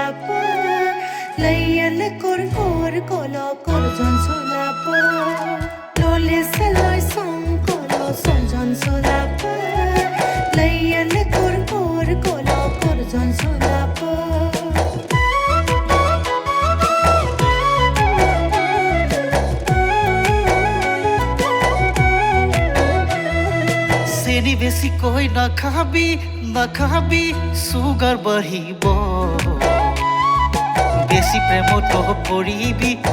solapa Layan kor kolo korjon solapa Lole saloi song kolo sonjon solapa Layan kor kolo korjon solapa চেনি বেশি কই নাখাবি sugar বাঢ়িব বেশি প্ৰেমত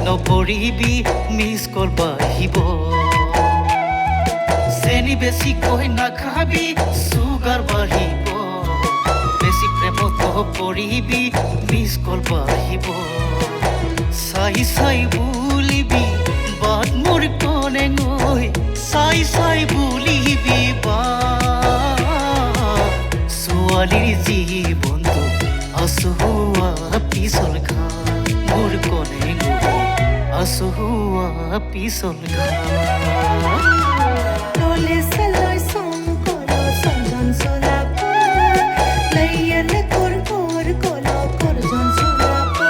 নপৰিবি মিছ কল বাঢ়িব চেনি বেশি কই নাখাবি সুগাৰ বাঢ়িব বেশি প্ৰেমত নপৰিবি মিছ কল বাঢ়িব চাই বুলিবি বাট মোৰ কনে গৈ চাই বুলিবি ছোৱালীৰ জীৱনটো আচহুৱা পিছল ঘা মোৰ কনে গৈ আচহুৱা পিছল ঘা Lole saloi song kolo sonjon solapa Layan kor kolo korjon solapa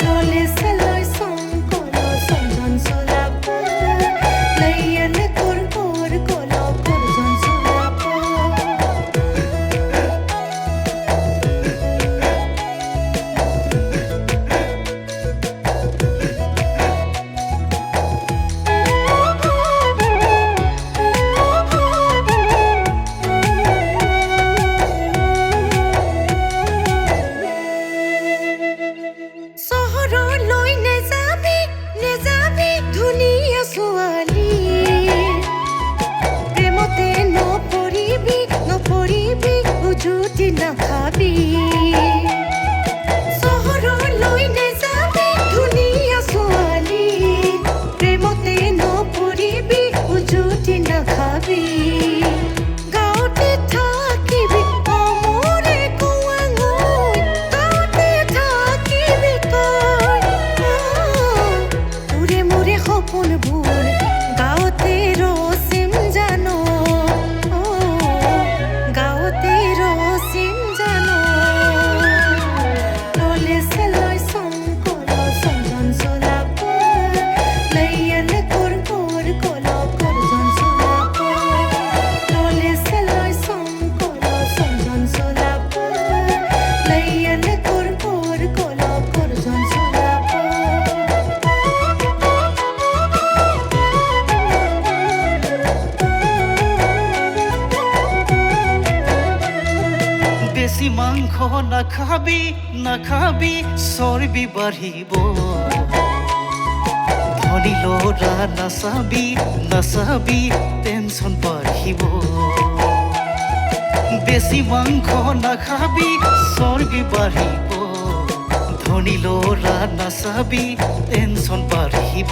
Lole saloi song kolo sonjon solapa Layan kor kolo korjon solapa চহৰলৈ নেযাবি ধুনীয়া ছোৱালী প্ৰেমতে নপৰিবি উজুতি নাখাবি চহৰলৈ নেযাবি ধুনীয়া ছোৱালী প্ৰেমতে নপৰিবি উজুতি নাখাবি গাঁৱতে থাকিবি অমৰে কোৱাঙৈ গাঁৱতে থাকিবি তই মোৰে সপোনবোৰ গাঁৱতে ৰচিম জানো গাঁৱতে ৰচিম জানো ললে চেলয় চং কলো চন্দন চলাপা লাইয়ান কর কলো করজন চলাপা ললে চেলয় চং কলো চন্দন চলাপা লাইয়ান কর কলো করজন চলাপা বেশি মাংস নাখাবি চৰ্বি বাঢ়িব ধনী ল'ৰা নাচাবি টেনচন বাঢ়িব বেশি মাংস নাখাবি চৰ্বি বাঢ়িব ধনী ল'ৰা নাচাবি টেনচন বাঢ়িব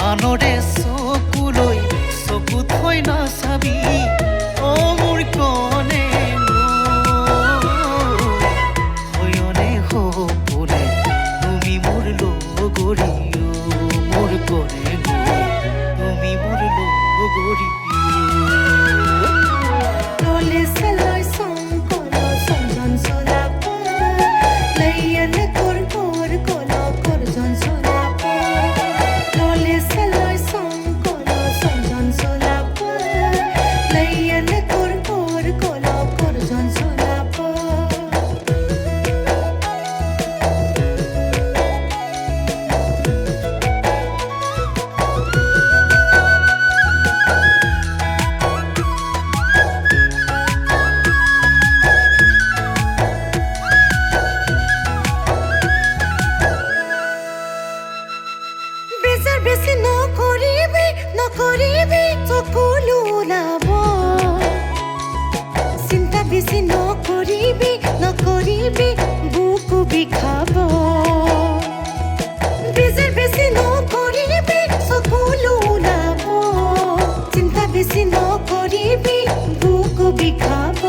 আনৰে চকু থৈ নাচাবি অ মোৰ কনে বোলে তুমি মোৰ লগৰী মোৰ কনে তুমি মোৰ লগৰী Lole saloi song kolo sonjon solapa Layan kor kolo korjon solapa Lole saloi song kolo sonjon solapa Layan kor kolo korjon solapa বিচাৰ বেছি নকৰিবি চকুলো ওলাব চিন্তা বেছি নকৰিবি বুকু বিষাব বিচাৰ বেছি নকৰিবি চকুলো ওলাব চিন্তা বেছি নকৰিবি বুকু বিষাব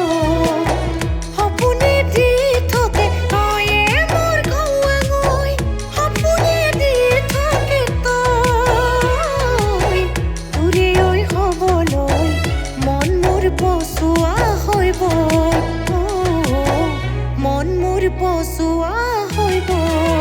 সপোনে দি থাকে তয়ে মোৰ ঘৰুৱাঙৈ সপোনে দি থাকে তই তোৰে ঐ হ'বলৈ মন মোৰ বচোৱা হৈব মন মোৰ মোৰ পচোৱা হৈ গ'ল